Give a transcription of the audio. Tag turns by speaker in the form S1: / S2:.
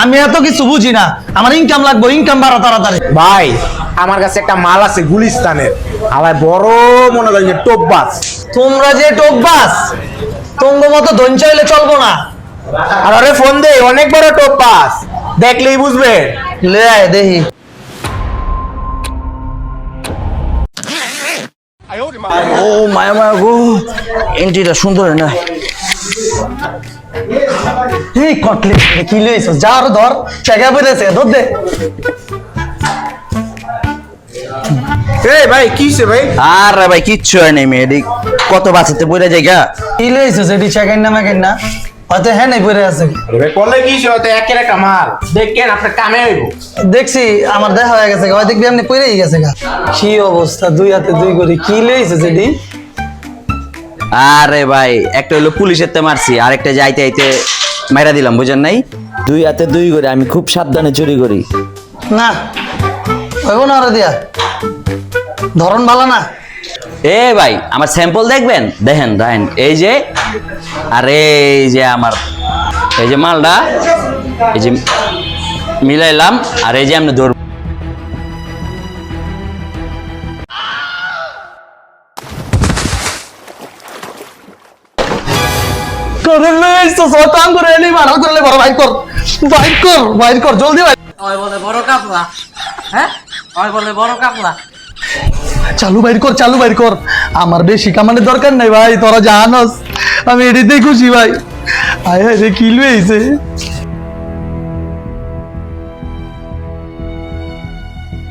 S1: আমি এত কিছু বুঝি না, আমার ইনকাম লাগবে, ইনকাম বাড়া তাড়াতাড়ি।
S2: ভাই আমার কাছে একটা মাল আছে গুলিস্তানের, আবার বড় মনে করেন যে টোপবাজ।
S1: তোমরা যে টোপবাস, তোমার মতো ধন চাইলে চলবো না।
S2: আর আরে ফোন দে, অনেক বড় টোপবাজ, দেখলেই বুঝবে।
S1: লে আয় দেখি। ও মায়া মায়া গো, এন্ট্রিটা সুন্দর না। এই কটলে কি লইছো? যা আর ধর, চেকা পড়েছে, ধর দে।
S2: এই ভাই কিছে ভাই?
S3: আরে ভাই কিচ্ছু হয় নাই মেয়ে, কত বাঁচাতে পড়ে জায়গা।
S1: কি লইছো সেটি চেকেন না মেকেন না, হয়তো হ্যাঁ নাই পড়ে আছে।
S2: ভাই করলে কিছে? হয়তো একের একটা মাল দেখেন আপনার কামে হইব।
S1: দেখছি আমার দেখা হয়ে গেছে, হয় দেখবি আপনি পড়েই গেছে গা। কি অবস্থা, দুই হাতে দুই করে কি লইছে সেটি?
S3: আরে ভাই একটা হলো পুলিশের তে মারছি, আরেকটা যাইতে আইতে মাইরা দিলাম, বুঝেন নাই? দুই হাতে দুই করে, আমি খুব সাবধানে চুরি করি।
S1: না হইব না, ওরা দিয়া ধরন ভালো না।
S3: এ ভাই আমার স্যাম্পল দেখবেন, দেখেন দেখেন, এই যে আর এই যে আমার এই যে মালটা, এই যে মিলাইলাম, আর এই যে আপনি ধর।
S1: করে লইছো সতাং করে এলি মারা করলে বড় বাইক কর, বাইক কর জলদি ভাই।
S4: ওই বলে বড় কাপলা, হ্যাঁ ওই বলে বড় কাপলা।
S1: চালু বাইর কর, আমার বেশি কামানোর দরকার নাই ভাই, তোরা জানোস আমি এটিতেই খুশি ভাই। আয় রে কি লইছে।